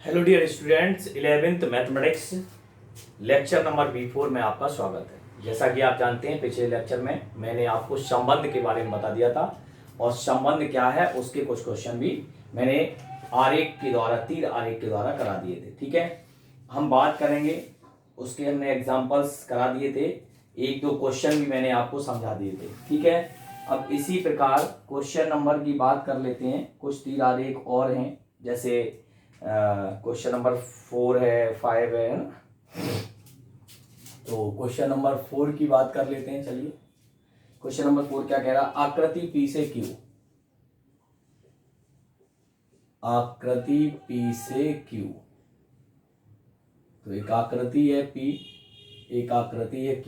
Hello dear students, 11th mathematics lecture number B4 में आपका स्वागत है। जैसा कि आप जानते हैं, पिछले लेक्चर में मैंने आपको संबंध के बारे में बता दिया था और संबंध क्या है उसके कुछ क्वेश्चन भी मैंने आरेख के द्वारा, तीर आरेख के द्वारा करा दिए थे। ठीक है, हम बात करेंगे, उसके हमने एग्जाम्पल्स करा दिए थे, एक दो क्वेश्चन भी मैंने आपको समझा दिए थे। ठीक है, अब इसी प्रकार क्वेश्चन नंबर की बात कर लेते हैं। कुछ तीर आरेख और हैं, जैसे क्वेश्चन नंबर 4 है, 5 है ना। तो क्वेश्चन नंबर 4 की बात कर लेते हैं। चलिए, क्वेश्चन नंबर 4 क्या कह रहा है? आकृति P से Q, आकृति P से Q। तो एक आकृति है P, एक आकृति है Q।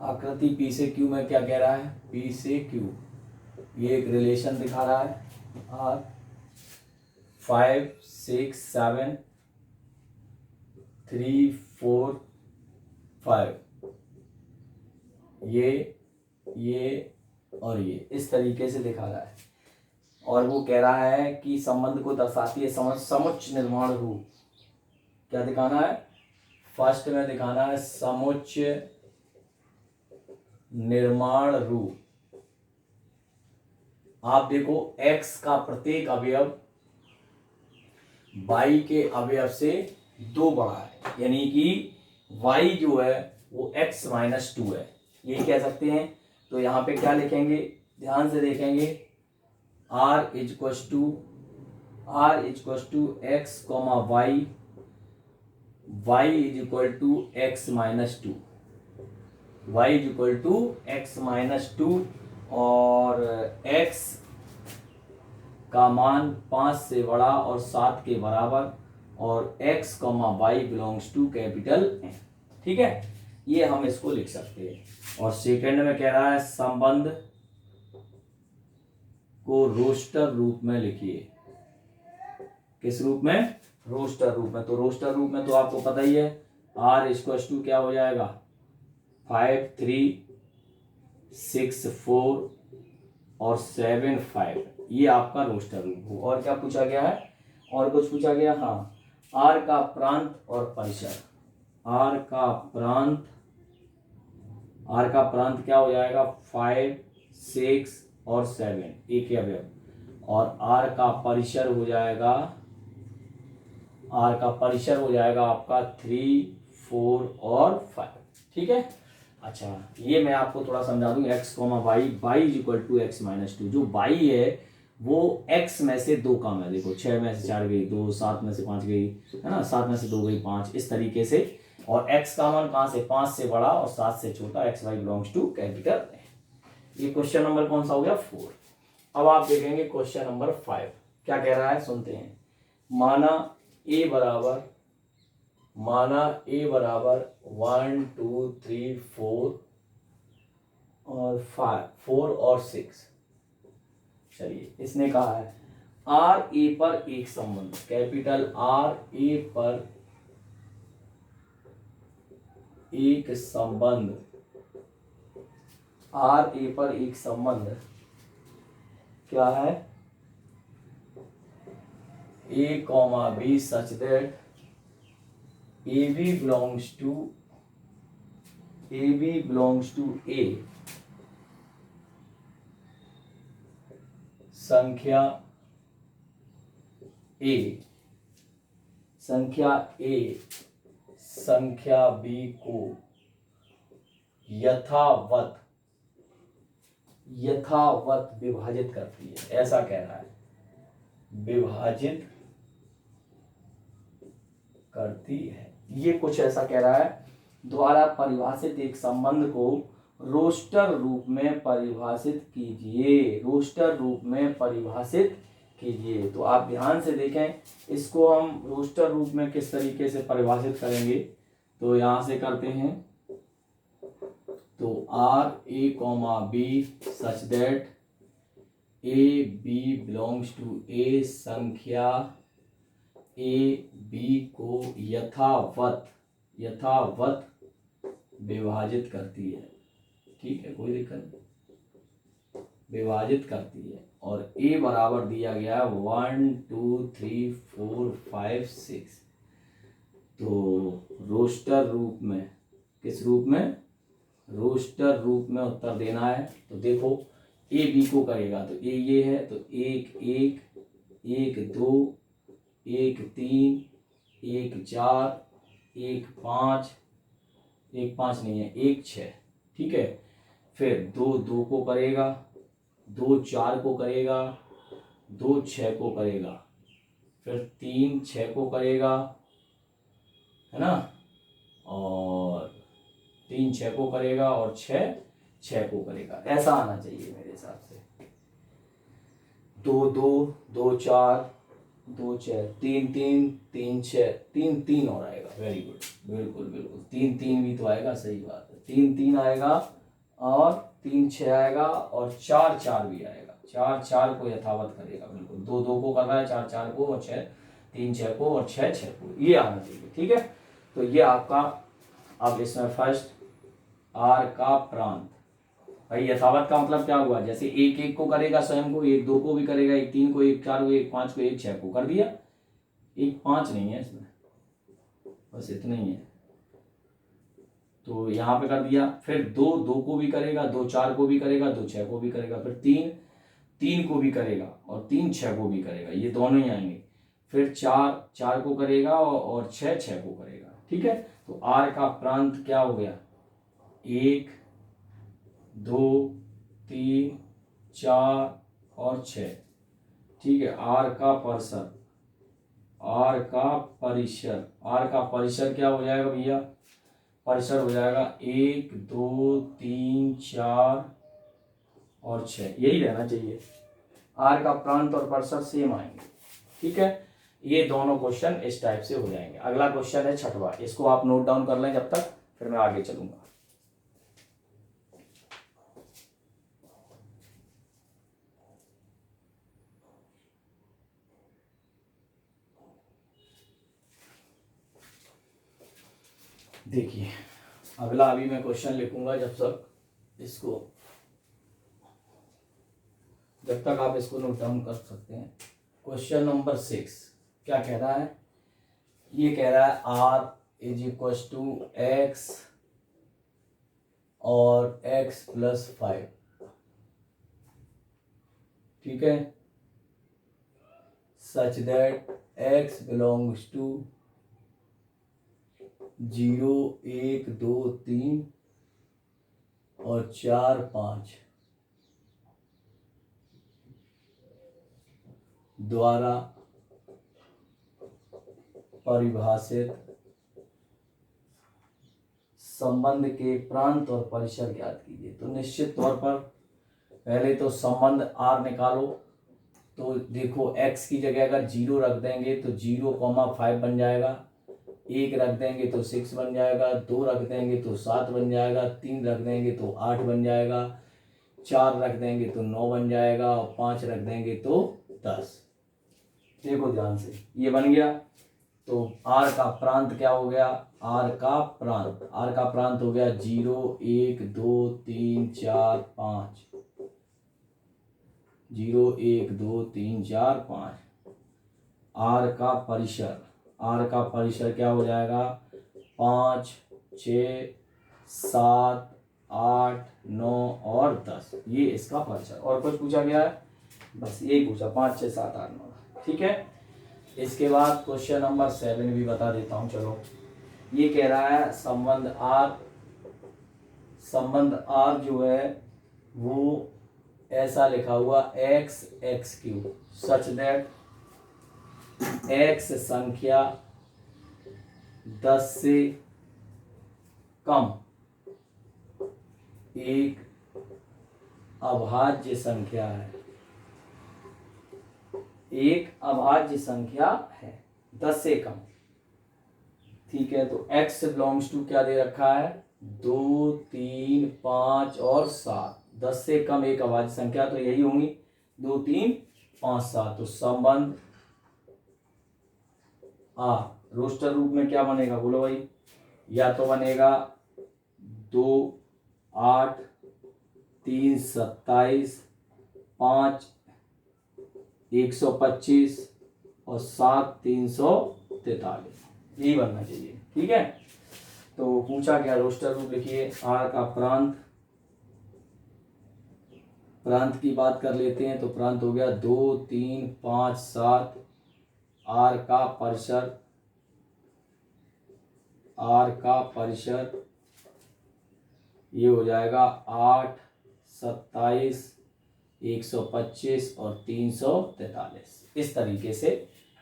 आकृति P से Q में क्या कह रहा है? P से Q ये एक रिलेशन दिखा रहा है, R 5 6 7 3 4 5, ये और ये इस तरीके से दिखा रहा है। और वो कह रहा है कि संबंध को दर्शाती है समुच्च निर्माण रूप। क्या दिखाना है? फर्स्ट में दिखाना है समुच्च निर्माण रूप। आप देखो, x का प्रत्येक अवयव y के अवयव से 2 बड़ा है, यानी कि y जो है वो x - 2 है, ये कह सकते हैं। तो यहाँ पे क्या लिखेंगे? ध्यान से देखेंगे, r is x, y is equal to x - 2, y is equal to x - 2 और x का मान 5 से बड़ा और 7 के बराबर और x, y belongs to capital N। ठीक है, ये हम इसको लिख सकते हैं। और सेकंड में कह रहा है संबंध को रोस्टर रूप में लिखिए। किस रूप में? रोस्टर रूप में। तो रोस्टर रूप में तो आपको पता ही है, r इक्वल टू क्या हो जाएगा? 5 3 6 4 और 7 5, ये आपका रोस्टर रूप हो। और क्या पूछा गया है? और कुछ पूछा गया? हाँ, r का प्रांत और परिसर। r का प्रांत क्या हो जाएगा? 5 6 और 7, एक ही अवयव। और r का परिसर हो जाएगा, आपका 3 4 और 5। ठीक है, अच्छा ये मैं आपको थोड़ा समझा दूं। x, y is equal to x - 2। जो y है वो x में से 2 कम है। देखो, 6 में से 4 गई 2, 7 में से 5 गई, है ना, 7 में से 2 गई 5, इस तरीके से। और x का मान कहाँ से? 5 से बड़ा और 7 से छोटा, x y belongs to capital. ये क्वेश्चन नंबर कौन सा हो गया? 4। अब आप देखेंगे क्वेश्चन नंबर 5 क्या कह रहा है, सुनते हैं। माना a बराबर 1 2 3 4 और 4 और 6। चलिए, इसने कहा है आर ए पर एक संबंध, कैपिटल R ए पर एक संबंध, R ए पर एक संबंध क्या है? A, B such that AB belongs to A, संख्या A, संख्या B को यथावत विभाजित करती है, ऐसा कह रहा है। विभाजित करती है, ये कुछ ऐसा कह रहा है। द्वारा परिभाषित एक संबंध को रोस्टर रूप में परिभाषित कीजिए। तो आप ध्यान से देखें, इसको हम रोस्टर रूप में किस तरीके से परिभाषित करेंगे। तो यहां से करते हैं। तो R A, B such that A B belongs to A, संख्या A B को यथावत विभाजित करती है। ठीक है, कोई दिक्कत नहीं, विभाजित करती है। और ए बराबर दिया गया है 1 2 3 4 5 6। तो रोस्टर रूप में, किस रूप में, रोस्टर रूप में उत्तर देना है। तो देखो ए बी को करेगा तो ए ये है, तो 1 1 1 2 1 3 1 4 1 5, 1 5 नहीं है 1 6, ठीक है। फिर 2 2 को करेगा, 2 4 को करेगा, 2 6 को करेगा, फिर 3 6 को करेगा, है ना, और 3 6 को करेगा और 6 6 को करेगा। ऐसा आना चाहिए मेरे हिसाब से। 2 2 2 4 2 6 3 3 3 6 3 3 और आएगा। वेरी गुड, बिल्कुल बिल्कुल 3 3 भी तो आएगा, सही बात है। 3 3 आएगा और 3 6 आएगा और 4 4 भी आएगा। 4 4 को यथावत करेगा, बिल्कुल 2 2 को कर रहा है, 4 4 को, और 6 3 6 को, और 6 6 को, ये आना चाहिए, ठीक है। तो ये आपका, अब इसमें फर्स्ट आर का प्रांत। भाई यथावत का मतलब क्या हुआ, जैसे 1 1 को करेगा स्वयं को, 1 2 को भी करेगा, 1 3 को, 1 4 को, 1 5 को, 1 6 को कर दिया। 1 5 नहीं है इसमें, बस इतना ही है, तो यहाँ पे कर दिया। फिर 2 2 को भी करेगा, 2 4 को भी करेगा, 2 6 को भी करेगा, फिर 3 3 को भी करेगा और 3 6 को भी करेगा, ये दोनों ही आएंगे। फिर 4 4 को करेगा और 6 6 को करेगा, ठीक है। तो आर का प्रांत क्या हो गया, 1 2 3 4 और 6, ठीक है। आर का परिसर, आर का परिसर, आर का परिसर क्या हो जाएगा भैया, परिसर हो जाएगा 1 2 3 4 और 6, यही रहना चाहिए। आर का प्रांत और परिसर सेम आएंगे, ठीक है। ये दोनों क्वेश्चन इस टाइप से हो जाएंगे। अगला क्वेश्चन है 6वां, इसको आप नोट डाउन कर लें जब तक, फिर मैं आगे चलूंगा। देखिए अगला अभी मैं क्वेश्चन लिखूंगा, जब तक आप इसको नोट डाउन कर सकते हैं। क्वेश्चन नंबर 6 क्या कह रहा है, ये कह रहा है r = x और x + 5, ठीक है, such that x belongs to 0 1 2 3 और 4 5 द्वारा परिभाषित संबंध के प्रांत और परिसर ज्ञात कीजिए। तो निश्चित तौर पर पहले तो संबंध r निकालो। तो देखो x की जगह अगर 0 रख देंगे तो 0,5 बन जाएगा, 1 रख देंगे तो 6 बन जाएगा, 2 रख देंगे तो 7 बन जाएगा, 3 रख देंगे तो 8 बन जाएगा, 4 रख देंगे तो 9 बन जाएगा, और 5 रख देंगे तो 10। देखो ध्यान से, ये बन गया। तो आर का प्रांत क्या हो गया, आर का प्रांत हो गया 0 1 2 3 4 5, 0 1 2 3 4 5। आर का परिसर क्या हो जाएगा, 5 6 7 8 9 और 10, ये इसका परिसर। और कुछ पूछा गया है, बस यही पूछा, 5 6 7 8 9, ठीक है। इसके बाद क्वेश्चन नंबर 7 भी बता देता हूं, चलो। ये कह रहा है संबंध आर जो है वो ऐसा लिखा हुआ x³ सच दैट x संख्या 10 से कम एक अभाज्य संख्या है, एक अभाज्य संख्या है 10 से कम, ठीक है। तो x बिलोंग्स टू क्या दे रखा है, 2 3 5 और 7, 10 से कम एक अभाज्य संख्या तो यही होंगी 2 3 5 7। तो संबंध रोस्टर रूप में क्या बनेगा बोलो भाई, या तो बनेगा 2 8 3 27 5 125 और 7 343, यही बनना चाहिए। ठीक है, तो पूछा क्या, रोस्टर रूप लिखिए। आर का प्रांत, प्रांत की बात कर लेते हैं तो प्रांत हो गया 2 3 5 7। आर का परिसर, आर का परिसर ये हो जाएगा 8 27 125 और 343, इस तरीके से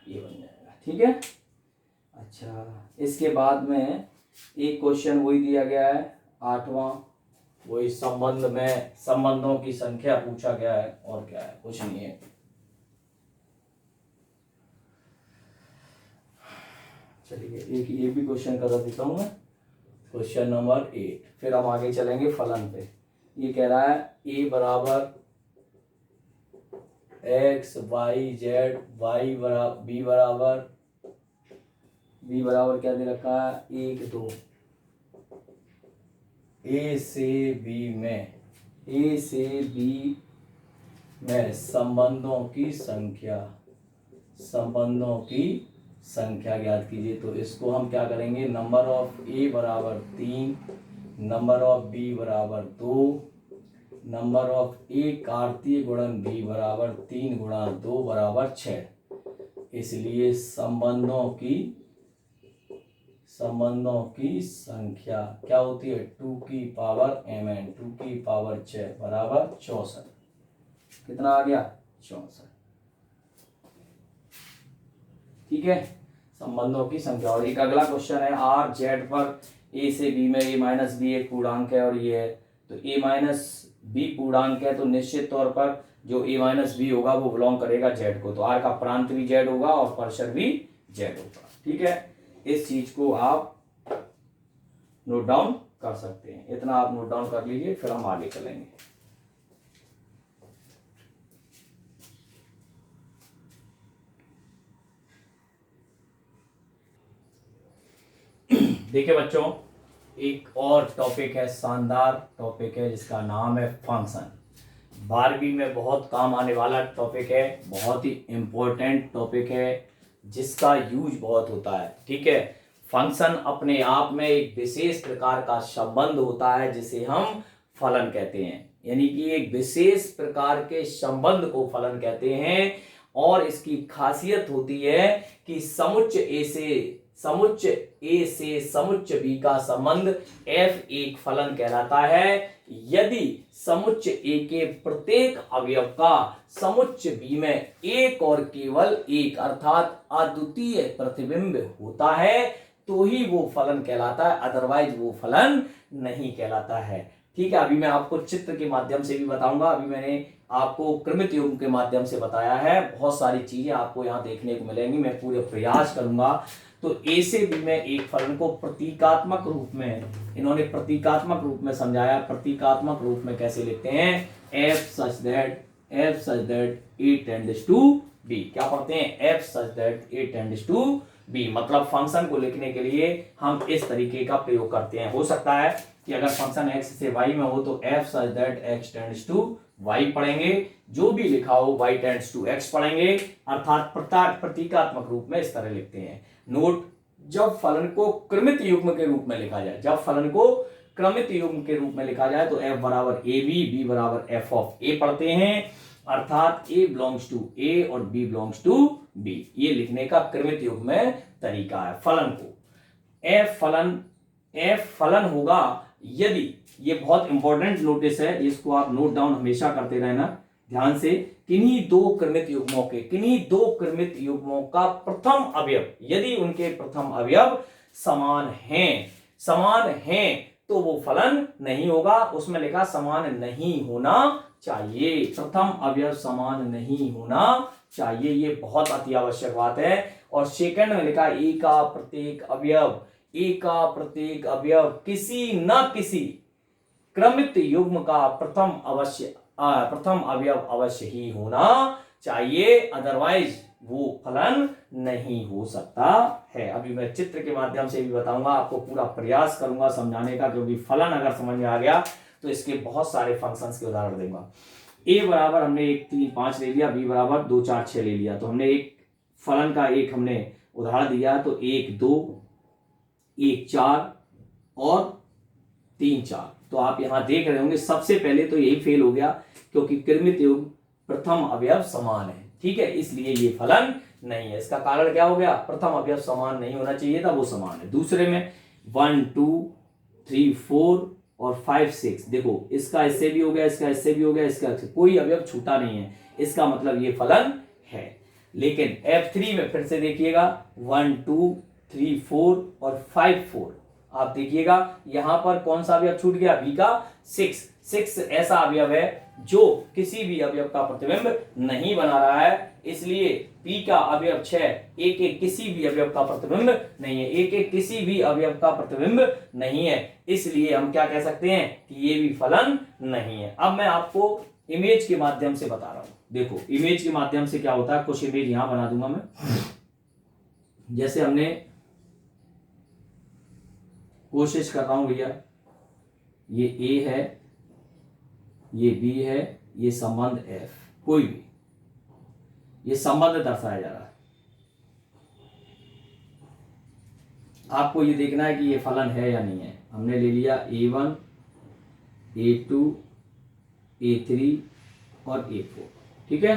ये बन जाएगा। ठीक है, अच्छा इसके बाद में एक क्वेश्चन वही दिया गया है 8वां, वही संबंध में संबंधों की संख्या पूछा गया है, और क्या है, कुछ नहीं है। चलिए एक ये भी क्वेश्चन कर देता हूं मैं, क्वेश्चन नंबर 8, फिर हम आगे चलेंगे फलन पे। ये कह रहा है a बराबर x y z, y बराबर b बराबर क्या दे रखा है 1 2, a से b में, a से b में संबंधों की संख्या, संबंधों की संख्या ज्ञात कीजिए। तो इसको हम क्या करेंगे, नंबर ऑफ a बराबर 3, नंबर ऑफ b बराबर 2, नंबर ऑफ a कार्तीय गुणन b बराबर 3 गुणा 2 बराबर 6। इसलिए संबंधों की संख्या क्या होती है 2 की पावर mn, 2 की पावर 6 बराबर 64। कितना आ गया 64। ठीक है, संबंधों की संख्या। और एक अगला क्वेश्चन है आर जेड पर ए से बी में ए माइनस बी एक पूर्णांक है और ये है, तो ए माइनस बी पूर्णांक है तो निश्चित तौर पर जो ए माइनस बी होगा वो बिलोंग करेगा जेड को, तो आर का प्रांत भी जेड होगा और परिसर भी जेड होगा। ठीक है, इस चीज को आप नोट डाउन कर सकते हैं, इतना आप नोट डाउन कर लीजिए, फिर हम आगे चलेंगे। देखिए बच्चों, एक और टॉपिक है, शानदार टॉपिक है जिसका नाम है फंक्शन। 12वीं में बहुत काम आने वाला टॉपिक है, बहुत ही इंपॉर्टेंट टॉपिक है जिसका यूज बहुत होता है। ठीक है, फंक्शन अपने आप में एक विशेष प्रकार का संबंध होता है जिसे हम फलन कहते हैं, यानी कि एक विशेष प्रकार के संबंध को फलन कहते हैं। और इसकी खासियत होती है कि समुच्च ए से समुच्च बी का संबंध f एक फलन कहलाता है यदि समुच्च ए के प्रत्येक अवयव का समुच्च बी में एक और केवल एक अर्थात अद्वितीय प्रतिबिंब होता है तो ही वो फलन कहलाता है, अदरवाइज वो फलन नहीं कहलाता है। ठीक है, अभी मैं आपको चित्र के माध्यम से भी बताऊंगा, अभी मैंने आपको क्रमित युग्म के माध्यम से बताया है, बहुत सारी चीजें आपको यहाँ देखने को मिलेंगी, मैं पूरे प्रयास करूंगा। तो ए से बी में एक फलन को प्रतीकात्मक रूप में, इन्होंने प्रतीकात्मक रूप में समझाया। प्रतीकात्मक रूप में कैसे लिखते हैं, f such that a tends to b। क्या पढ़ते हैं, f such that a tends to b, मतलब फंक्शन को लिखने के लिए हम इस तरीके का प्रयोग करते हैं। हो सकता है कि अगर फंक्शन x से y में हो तो f such that x tends to y पढ़ेंगे, जो भी लिखा हो y tends to x पढ़ेंगे, अर्थात प्रतीकात्मक रूप में इस तरह लिखते हैं। नोट, जब फलन को क्रमित युग्म के रूप में लिखा जाए, जब फलन को क्रमित युग्म के रूप में लिखा जाए तो f बराबर ए बी बराबर f ऑफ a पढ़ते हैं, अर्थात a बिलोंग्स टू a और b बिलोंग्स टू b, ये लिखने का क्रमित युग्म में तरीका है। फलन को f फलन होगा यदि, ये बहुत इंपॉर्टेंट नोटिस है, इसको आप नोट डाउन हमेशा करते रहना ध्यान से, किन्हीं दो क्रमित युग्मों का प्रथम अवयव, यदि उनके प्रथम अवयव समान हैं तो वो फलन नहीं होगा। उसमें लिखा समान नहीं होना चाहिए, प्रथम अवयव समान नहीं होना चाहिए, ये बहुत अति आवश्यक बात है। और सेकंड में लिखा ए का प्रत्येक अवयव किसी न किसी क्रमित युग्म का प्रथम अवयव अवश्य ही होना चाहिए, अदरवाइज वो फलन नहीं हो सकता है। अभी मैं चित्र के माध्यम से भी बताऊंगा, आपको पूरा प्रयास करूंगा समझाने का, क्योंकि फलन अगर समझ में आ गया तो इसके बहुत सारे फंक्शंस के उदाहरण दूंगा। ए बराबर हमने 1 3 5 ले लिया, बी बराबर 2 4 6 ले लिया। तो हमने एक फलन का एक हमने उदाहरण दिया, तो 1 2 1 4 और 3 4। तो आप यहां देख रहे होंगे सबसे पहले तो यही फेल हो गया, क्योंकि कृमित युग्म प्रथम अवयव समान है, ठीक है, इसलिए ये फलन नहीं है। इसका कारण क्या हो गया, प्रथम अवयव समान नहीं होना चाहिए था, वो समान है। दूसरे में 1 2 3 4 और 5 6, देखो इसका इससे भी हो गया, इसका इससे भी हो गया, इसका कोई अवयव छूटा नहीं है, इसका मतलब ये फलन है। लेकिन F3 में फिर से देखिएगा 1 2 3 4 और 5 4, आप देखिएगा यहां पर कौन सा अवयव छूट गया, बी का 6 ऐसा अवयव है जो किसी भी अवयव का प्रतिबिंब नहीं बना रहा है, इसलिए पी का अवयव 6 एक एक किसी भी अवयव का प्रतिबिंब नहीं है, एक एक किसी भी अवयव का प्रतिबिंब नहीं है, इसलिए हम क्या कह सकते हैं कि ये भी फलन नहीं है। अब मैं आपको इमेज के माध्यम से बता रहा हूं। देखो इमेज के माध्यम से क्या होता है, कुछ इमेज यहां बना दूंगा मैं। जैसे हमने कोशिश कर रहा हूं भैया, ये ए है, ये बी है, ये संबंध एफ, कोई भी ये संबंध दर्शाया जा रहा है। आपको ये देखना है कि ये फलन है या नहीं है। हमने ले लिया A1 A2 A3 और A4, ठीक है।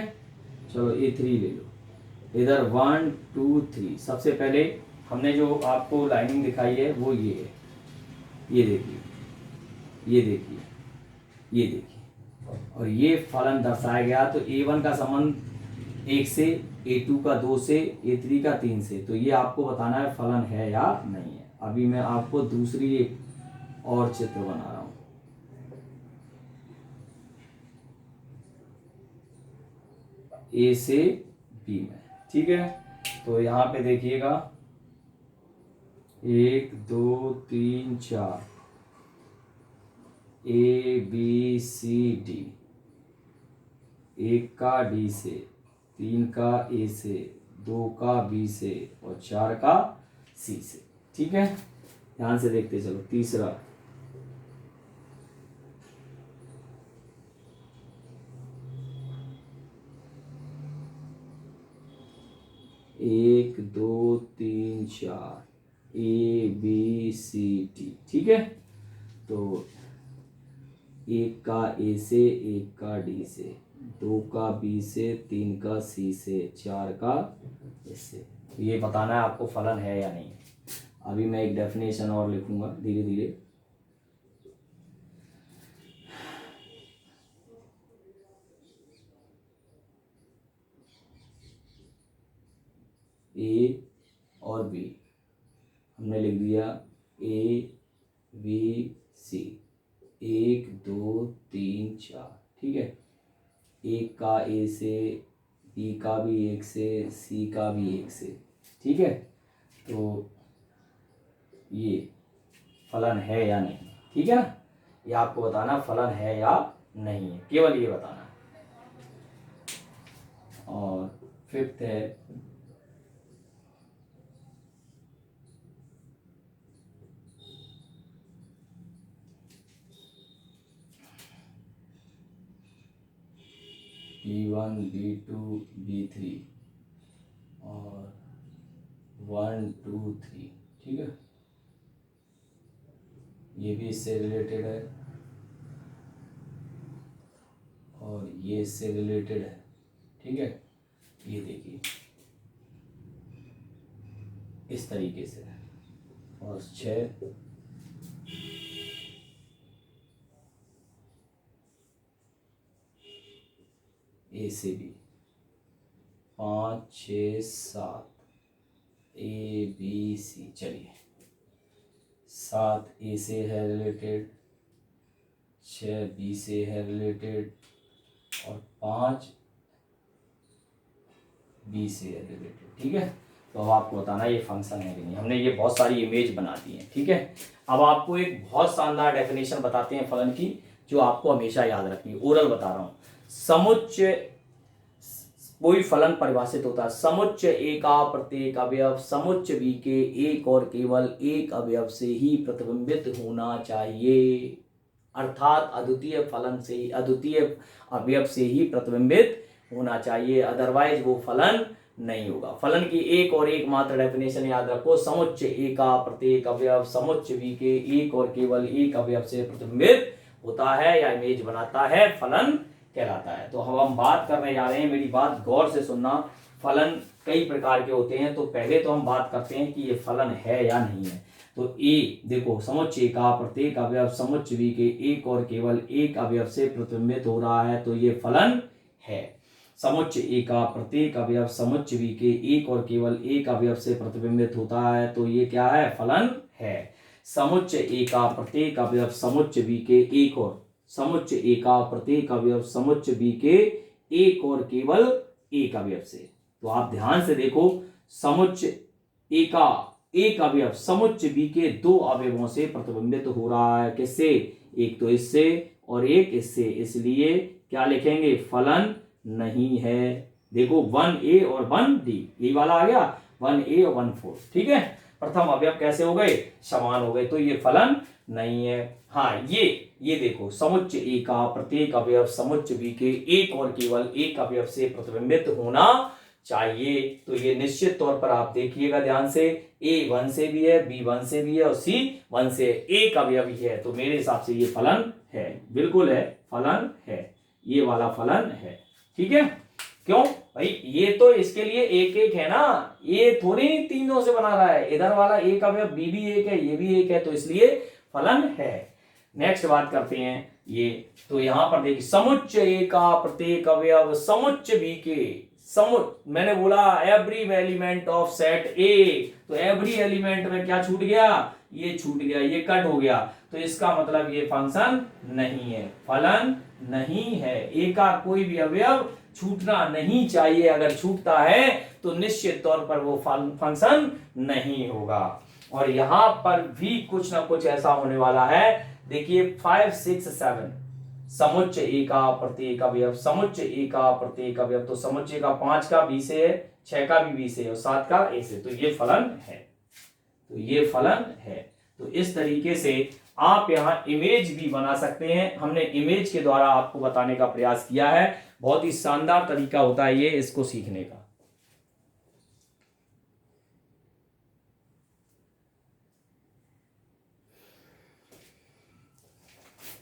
चलो A3 ले लो, इधर 1 2 3। सबसे पहले हमने जो आपको लाइनिंग दिखाई है वो ये है, ये देखिए, ये देखिए, ये देखिए, और ये फलन दर्शाया गया। तो A1 का संबंध 1 से, A2 का 2 से, A3 का 3 से। तो ये आपको बताना है फलन है या नहीं है। अभी मैं आपको दूसरी एक और चित्र बना रहा हूं। A से B में, ठीक है। तो यहां पे देखिएगा 1 2 3 4, A B C D, 1 का D से, 3 का A से, 2 का B से और 4 का C से, ठीक है। ध्यान से देखते चलो। तीसरा 1 2 3 4 A B C D, ठीक है। तो 1 का A से, 1 का D से, 2 का B से, 3 का C से, 4 का इससे। ये बताना है आपको फलन है या नहीं। अभी मैं एक डेफिनेशन और लिखूंगा धीरे धीरे। A और B हमने लिख दिया A B C, 1 2 3 4, ठीक है। 1 का A से, B का भी 1 से, C का भी 1 से, ठीक है। तो ये फलन है या नहीं, ठीक है ना। ये आपको बताना फलन है या नहीं है, केवल ये बताना है। और फिफ्थ है B1 B2 B3 और 1 2 3, ठीक है। ये भी इससे रिलेटेड है और ये इससे रिलेटेड है, ठीक है। ये देखिए इस तरीके से। और 6 A से B, 5 6 7 A B C। चलिए 7 A से है रिलेटेड, 6 B से है रिलेटेड और 5 B से है रिलेटेड, ठीक है। तो अब आपको बताना ये फंक्शन है कि नहीं। हमने ये बहुत सारी इमेज बना दी है, ठीक है। अब आपको एक बहुत शानदार डेफिनेशन बताते हैं फलन की, जो आपको हमेशा याद रखनी है। ओरल बता रहा हूँ। समुच्चय, कोई फलन परिभाषित होता है, समुच्चय ए का प्रत्येक अवयव समुच्चय बी के एक और केवल एक अवयव से ही प्रतिबिंबित होना चाहिए। अर्थात अद्वितीय फलन से ही, अद्वितीय अवयव से ही प्रतिबिंबित होना चाहिए, अदरवाइज वो फलन नहीं होगा। फलन की एक और एक मात्र डेफिनेशन याद रखो, समुच्चय ए का प्रत्येक अवयव समुच्चय बी के एक और केवल एक अवयव से प्रतिबिंबित होता है या इमेज बनाता है, फलन कहलाता है। तो हम बात करने जा रहे हैं, मेरी बात गौर से सुनना। फलन कई प्रकार के होते हैं, तो पहले तो हम बात करते हैं कि ये फलन है या नहीं है। तो ए देखो, समुच्चय का प्रत्येक अवयव समुच्चय बी के एक और केवल एक अवयव से प्रतिबिंबित हो रहा है, तो ये फलन है। समुच्चय ए का प्रत्येक अवयव समुच्चय बी के एक और केवल एक अवयव से प्रतिबिंबित होता है, तो ये क्या है, फलन है। समुच्चय ए का प्रत्येक अवयव समुच्चय बी के एक और, समुच्चय ए का प्रत्येक अवयव समुच्चय बी के एक और केवल एक अवयव से। तो आप ध्यान से देखो, समुच्चय ए का एक अवयव समुच्चय बी के दो अवयवों से प्रतिबिंबित हो रहा है, किससे, एक तो इससे और एक इससे, इसलिए क्या लिखेंगे, फलन नहीं है। देखो 1A और 1D, यही वाला आ गया, 1A और 1,4, ठीक है। प्रथम अवयव कैसे हो गए, समान हो गए, तो ये फलन नहीं है। हाँ, ये देखो, समुच्चय ए का प्रत्येक अवयव समुच्चय बी के एक और केवल एक अवयव से प्रतिबिंबित होना चाहिए, तो ये निश्चित तौर पर आप देखिएगा ध्यान से, A 1 से भी है, B 1 से भी है और C 1 से, एक अवयव ही है, तो मेरे हिसाब से ये फलन है, बिल्कुल है, फलन है, ये वाला फलन है, ठीक है। क्यों भाई, ये तो इसके लिए एक एक है ना, ये थोड़ी तीनों से बना रहा है, इधर वाला एक अवयव बी भी एक है, ये भी एक है, तो इसलिए फलन है। नेक्स्ट बात करते हैं ये, तो यहां पर देखिए, समुच्चय ए का प्रत्येक अवयव समुच्चय बी के मैंने बोला एवरी एलिमेंट ऑफ सेट ए, तो एवरी एलिमेंट में क्या छूट गया, ये छूट गया, ये कट हो गया, तो इसका मतलब ये फंक्शन नहीं है, फलन नहीं है। ए का कोई भी अवयव छूटना नहीं चाहिए, अगर छूटता है तो निश्चित तौर पर वो फंक्शन नहीं होगा। और यहां पर भी कुछ ना कुछ ऐसा होने वाला है, देखिए 5, 6, 7, समुच्चय ए का प्रत्येक अवयव समुच्चय ए का प्रत्येक अवयव, तो समुच्चय का 5 का बी से है, 6 का भी बी से और 7 का ए से, तो ये फलन है, तो ये फलन है। तो इस तरीके से आप यहां इमेज भी बना सकते हैं, हमने इमेज के द्वारा आपको बताने का प्रयास किया है, बहुत ही शानदार तरीका होता है ये इसको सीखने का।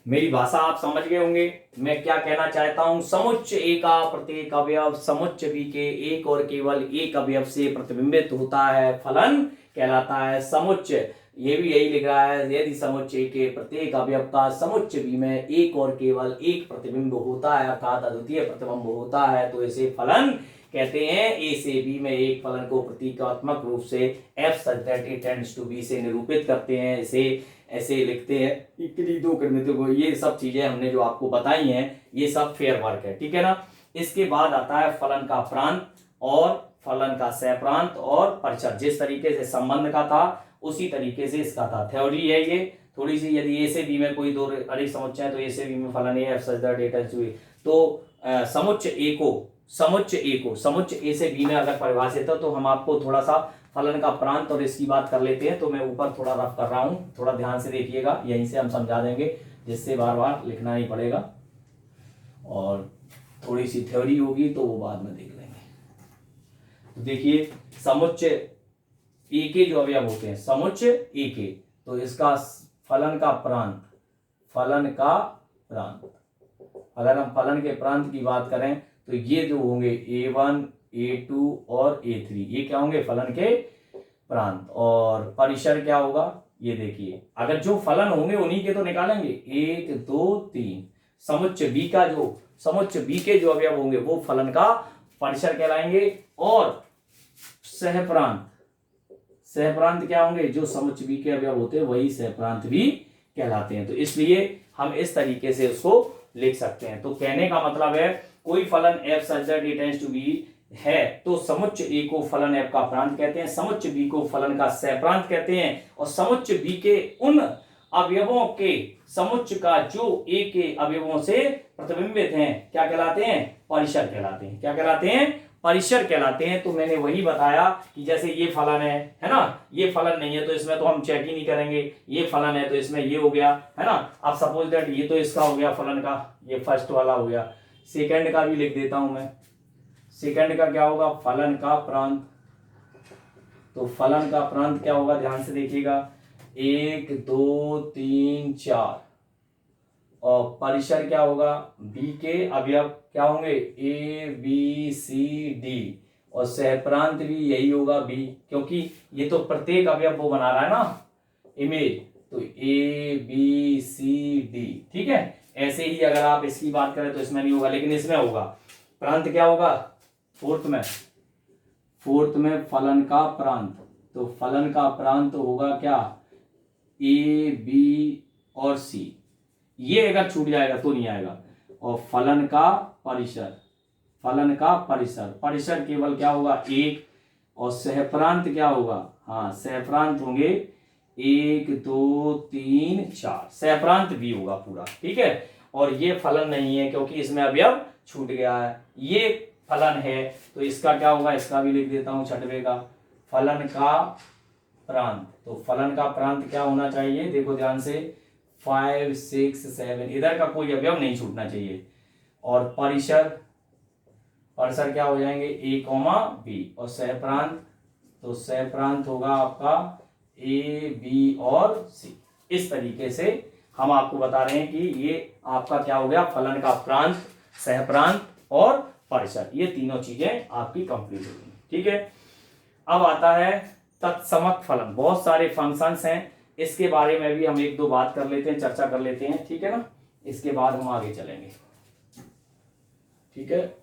मेरी भाषा आप समझ गए होंगे, मैं क्या कहना चाहता हूं, समुच्चय ए का प्रत्येक अवयव समुच्चय बी के एक और केवल एक अवयव से प्रतिबिंबित होता है, फलन कहलाता है। समुच्चय, ये भी यही लिख रहा है, यदि समुच्चय के प्रत्येक अवयव का समुच्चय बी में एक और केवल एक प्रतिबिंब होता है, अर्थात अद्वितीय प्रतिबिंब होता है, तो इसे फलन कहते हैं। ए से बी में एक फलन को प्रतीकात्मक रूप से f such that it tends to b से निरूपित करते हैं, इसे ऐसे लिखते हैं, इक्वली दो करने को, ये सब चीजें हमने जो आपको बताई हैं ये सब फेयर वर्क है, ठीक है ना। इसके बाद आता है फलन का प्रांत और फलन का सहप्रांत और परिसर, जिस तरीके से संबंध का था उसी तरीके से इसका था, थ्योरी है ये थोड़ी सी। यदि ए से बी में कोई दो अधिक समुच्चय है तो ए से बी में फलन ए f such that it tends to b, तो समुच्चय ए को समुच्चय ए से बी में अगर परिभाषित है तो हम आपको थोड़ा सा फलन का प्रांत और इसकी बात कर लेते हैं। तो मैं ऊपर थोड़ा रफ कर रहा हूं, थोड़ा ध्यान से देखिएगा, यहीं से हम समझा देंगे जिससे बार बार लिखना नहीं पड़ेगा, और थोड़ी सी थ्योरी होगी तो वो बाद में देख लेंगे। तो देखिए, समुच्चय ए के जो अवयव होते हैं समुच्चय ए के, तो इसका फलन का प्रांत, अगर हम फलन के प्रांत की बात करें तो ये जो होंगे a1 a2 और a3, ये क्या होंगे, फलन के प्रांत। और परिसर क्या होगा, ये देखिए, अगर जो फलन होंगे उन्हीं के तो निकालेंगे, 1 2 3, समुच्चय बी के जो अवयव होंगे वो फलन का परिसर कहलाएंगे। और सहप्रांत क्या होंगे, जो समुच्चय बी के अवयव होते हैं वही सहप्रांत भी कहलाते हैं। तो इसलिए हम इस तरीके से उसको लिख सकते हैं। तो कहने का मतलब है, कोई फलन f such that it tends to b है तो समुच्चय ए को फलन f का प्रांत कहते हैं, समुच्चय बी को फलन का सहप्रांत कहते हैं, और समुच्चय बी के उन अवयवों के समुच्चय का जो ए के अवयवों से प्रतिबिंबित हैं क्या कहलाते हैं, परिसर कहलाते हैं। क्या कहलाते हैं, परिसर कहलाते हैं। तो मैंने वही बताया कि जैसे ये फलन है ना, ये फलन नहीं है तो इसमें तो हम चेक ही नहीं करेंगे, ये फलन है तो इसमें ये हो गया, है ना। अब सपोज दैट ये तो इसका हो गया फलन का, ये फर्स्ट वाला हो गया। सेकंड का भी लिख देता हूं मैं। सेकंड का क्या होगा, फलन का प्रांत। तो फलन का प्रांत क्या होगा, ध्यान से देखिएगा, 1 2 3 4। और परिसर क्या होगा, बी के अवयव क्या होंगे, ए बी सी डी। और सहप्रांत भी यही होगा बी, क्योंकि ये तो प्रत्येक अवयव वो बना रहा है ना इमेज। तो ए बी सी डी, ठीक है। ऐसे ही अगर आप इसकी बात करें तो इसमें नहीं होगा, लेकिन इसमें होगा। प्रांत क्या होगा, फोर्थ में फलन का प्रांत। तो फलन का प्रांत होगा क्या, ए बी और सी। ये अगर छूट जाएगा तो नहीं आएगा। और फलन का परिसर, परिसर केवल क्या होगा, 1। और सहप्रांत क्या होगा, हाँ सहप्रांत होंगे 1 2 3 4। सहप्रांत भी होगा पूरा, ठीक है। और ये फलन नहीं है क्योंकि इसमें अवयव छूट गया है। ये फलन है तो इसका क्या होगा, इसका भी लिख देता हूं छठवें का, फलन का प्रांत। तो फलन का प्रांत क्या होना चाहिए, देखो ध्यान से, 5 6 7, इधर का कोई अवयव नहीं छूटना चाहिए। और परिसर क्या हो जाएंगे, ए कॉमा बी। और सहप्रांत, तो सहप्रांत होगा आपका ए बी और सी। इस तरीके से हम आपको बता रहे हैं कि ये आपका क्या हो गया, फलन का प्रांत, सहप्रांत और परिसर, ये तीनों चीजें आपकी कंप्लीट हो गई, ठीक है। अब आता है तत्समक फलन। बहुत सारे फंक्शंस हैं, इसके बारे में भी हम 1 2 बात कर लेते हैं, चर्चा कर लेते हैं, ठीक है ना। इसके बाद हम आगे चलेंगे, ठीक है।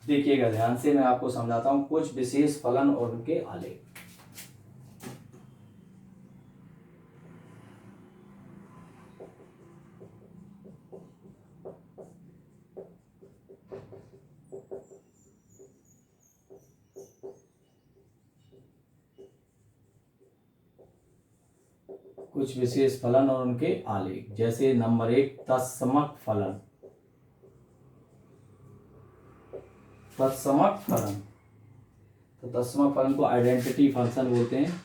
देखिएगा ध्यान से, मैं आपको समझाता हूं कुछ विशेष फलन और उनके आलेख। कुछ विशेष फलन और उनके आलेख, जैसे नंबर 1 तत्समक फलन। तत्समक फलन, तो तत्समक फलन को आइडेंटिटी फंक्शन बोलते हैं।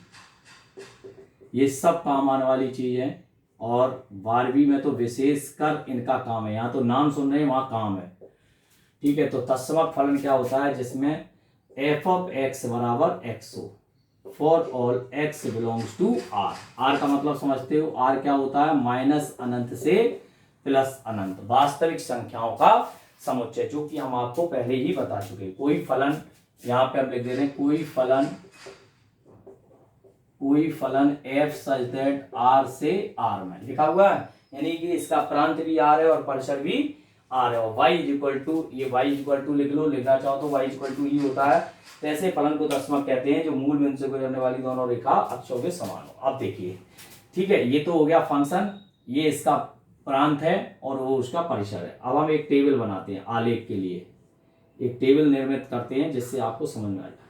ये सब काम आने वाली चीज है और 12वीं में तो विशेषकर इनका काम है। यहाँ तो नाम सुन रहे हैं, वहां काम है, ठीक है। तो तत्समक फलन क्या होता है, जिसमें एफ ऑफ एक्स बराबर एक्स हो for all x belongs to R. R का मतलब समझते हो, आर क्या होता है, माइनस अनंत से प्लस अनंत, वास्तविक संख्याओं का समुच्चय, जो कि हम आपको पहले ही बता चुके। कोई फलन, यहां पे हम लिख दे रहे हैं, कोई फलन एफ सच दैट आर से आर में लिखा हुआ है, यानी कि इसका प्रांत भी आर है और परिसर भी आर है। और y इक्वल टू, ये y इक्वल टू लिख लो, लिखना चाहो तो y इक्वल टू ही होता है। तो ऐसे फलन को तत्समक कहते हैं जो मूल बिंदु से गुजरने वाली दोनों रेखा अक्षों के समान हो। अब देखिए, ठीक है, ये तो हो गया फंक्शन, ये इसका प्रांत है और वो उसका परिसर है। अब हम एक टेबल बनाते हैं आलेख के लिए, एक टेबल निर्मित करते हैं जिससे आपको समझ में आएगा।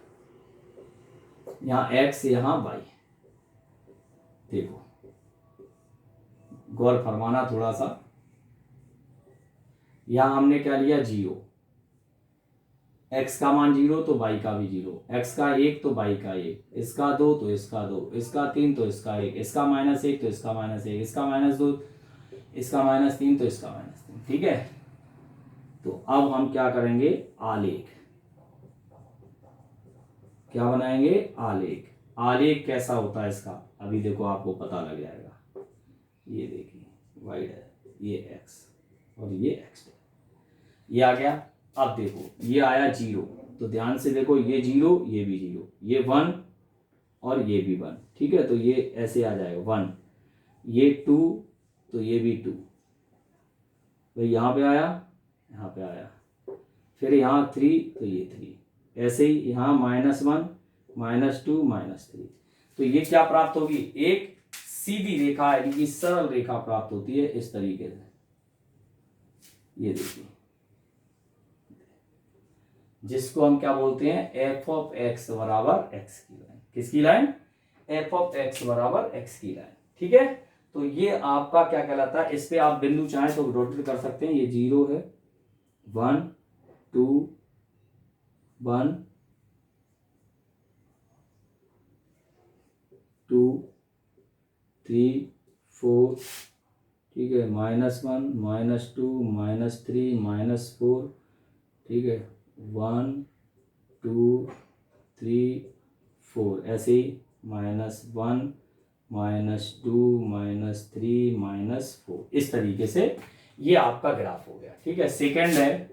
यहाँ x, यहाँ y, देखो गौर फरमाना थोड़ा सा। यहां हमने क्या लिया, 0, x का मान 0 तो y का भी 0, x का 1 तो y का 1, इसका 2 तो इसका 2, इसका 3 तो इसका 1, इसका -1 तो इसका -1, इसका -2, इसका -3 तो इसका -3, ठीक है। तो अब हम क्या करेंगे, आलेख, क्या बनाएंगे, आलेख। आलेख कैसा होता है इसका, अभी देखो आपको पता लग जाएगा। ये देखिए y है, ये x और ये x, ये आ गया। अब देखो ये आया 0, तो ध्यान से देखो, ये 0, ये भी 0, ये 1 और ये भी 1, ठीक है। तो ये ऐसे आ जाएगा 1, ये 2 तो ये भी 2, तो यहाँ पे आया, यहाँ पे आया, फिर यहाँ 3 तो ये 3, ऐसे ही यहाँ -1 -2 -3। तो ये क्या प्राप्त होगी, एक सीधी रेखा, यानी कि सरल रेखा प्राप्त होती है इस तरीके से। ये देखिए जिसको हम क्या बोलते हैं, एफ ऑफ एक्स बराबर एक्स की लाइन। किसकी लाइन, एफ ऑफ एक्स बराबर एक्स की लाइन। ठीक है, तो ये आपका क्या कहलाता है, इस पे आप बिंदु चाहें तो रोटेट कर सकते हैं। ये 0 है, 1 2 1 2 3 4, ठीक है, -1 -2 -3 -4, ठीक है, 1 2 3 4, ऐसे ही -1 -2 -3 -4, इस तरीके से ये आपका ग्राफ हो गया। ठीक है, सेकंड है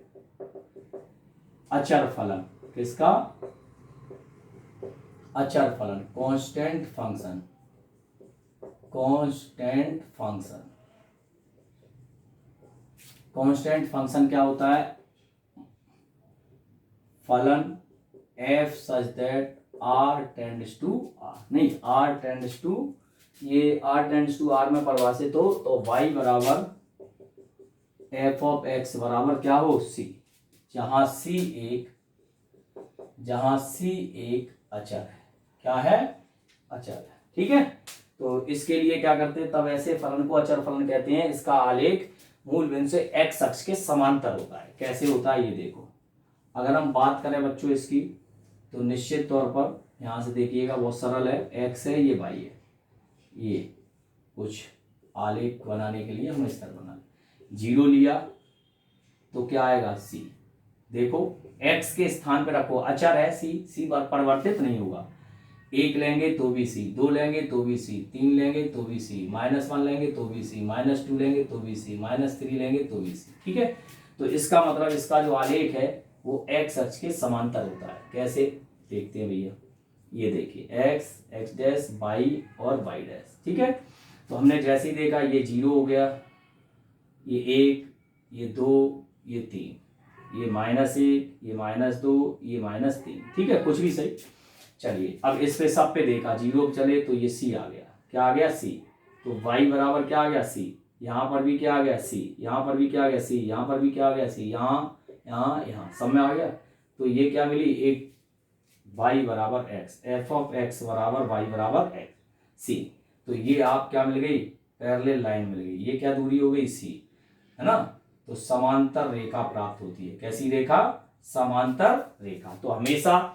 अचर फलन। किसका, अचर फलन, constant function. Constant function, constant function क्या होता है, फलन f such that r tends to r, नहीं r टेंड्स टू, ये r टेंड्स टू r में परिभाषित हो तो y बराबर f ऑफ x बराबर क्या हो, c, जहां c एक अचर है। क्या है, अचर है। ठीक है, तो इसके लिए क्या करते हैं, तब ऐसे फलन को अचर फलन कहते हैं। इसका आलेख मूल बिंदु से x अक्ष के समांतर होता है। कैसे होता है ये देखो, अगर हम बात करें बच्चों इसकी, तो निश्चित तौर पर यहां से देखिएगा, बहुत सरल है, x है, ये y है, ये कुछ आलेख बनाने के लिए हम इस तरह बना, 0 लिया तो क्या आएगा, c। देखो x के स्थान पर रखो, अचर है c परिवर्तित नहीं होगा। 1 लेंगे तो भी c, 2 लेंगे तो भी c, 3 लेंगे तो भी c, -1 लेंगे तो भी c, -2 लेंगे तो भी c, -3 लेंगे तो भी c। ठीक है, तो इसका मतलब इसका जो आलेख है वो x अक्ष के समांतर होता है। कैसे देखते हैं भैया, ये देखिए x डैश y और y डैश। ठीक है, तो हमने जैसे ही देखा, ये 0 हो गया, ये 1, ये 2, ये 3, ये -1, ये -2, ये -3। ठीक है, कुछ भी सही। चलिए अब इस पे सब पे देखा, 0 चले तो ये c आ गया। क्या आ गया, c। तो y बराबर क्या आ गया, c। यहाँ पर भी क्या आ गया, c। यहाँ पर भी क्या आ गया, c। यहाँ पर भी क्या आ गया, c। यहाँ सब में आ गया। तो ये क्या मिली, एक y बराबर x, f ऑफ x बराबर y बराबर x, c। तो ये आप क्या मिल गई, पैरेलल लाइन मिल गई। ये क्या दूरी हो गई, c, है ना। तो समांतर रेखा प्राप्त होती है। कैसी रेखा, समांतर रेखा। तो हमेशा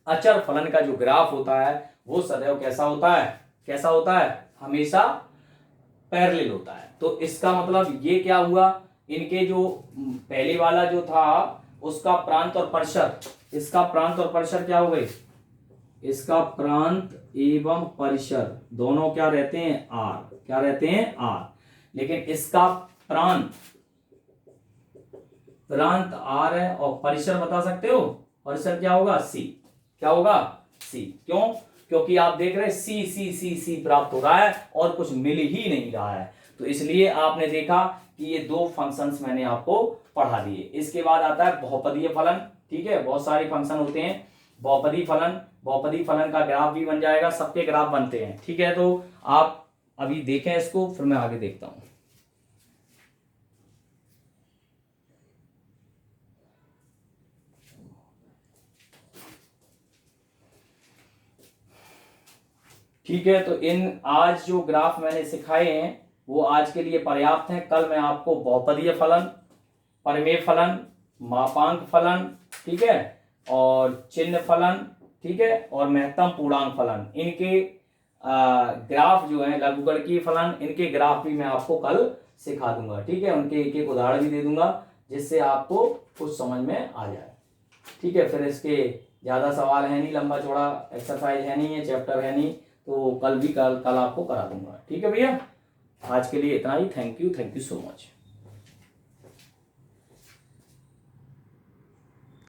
अचर फलन का जो ग्राफ होता है वो सदैव कैसा होता है, हमेशा पैरेलल होता है। तो इसका मतलब ये क्या हुआ, इनके जो पहले वाला जो था उसका प्रांत और परिसर, इसका प्रांत और परिसर क्या हो गए, इसका प्रांत एवं परिसर दोनों क्या रहते हैं, r। क्या रहते हैं, r। लेकिन इसका प्रांत r है और परिसर बता सकते हो, परिसर क्या होगा, c। क्या होगा, c। क्यों, क्योंकि आप देख रहे हैं c प्राप्त हो रहा है और कुछ मिल ही नहीं रहा है। तो इसलिए आपने देखा कि ये दो फंक्शंस मैंने आपको पढ़ा दिए। इसके बाद आता है बहुपदीय फलन। ठीक है, बहुत सारे फंक्शन होते हैं। बहुपदी फलन का ग्राफ भी बन जाएगा, सबके ग्राफ बनते हैं। ठीक है, तो आप अभी देखें इसको, फिर मैं आगे देखता हूं। ठीक है, तो इन आज जो ग्राफ मैंने सिखाए हैं वो आज के लिए पर्याप्त हैं। कल मैं आपको बहुपदीय फलन, परिमेय फलन, मापांक फलन, ठीक है, और चिन्ह फलन, ठीक है, और महत्तम पूर्णांक फलन, इनके ग्राफ जो है, लघुगणकीय फलन, इनके ग्राफ भी मैं आपको कल सिखा दूंगा। ठीक है, उनके एक एक उदाहरण भी दे दूंगा जिससे आपको कुछ समझ में आ जाए। ठीक है, फिर इसके ज़्यादा सवाल है नहीं, लंबा चौड़ा एक्सरसाइज है नहीं है, चैप्टर है नहीं, तो कल आपको करा दूंगा। ठीक है भैया, आज के लिए इतना ही। Thank you so much.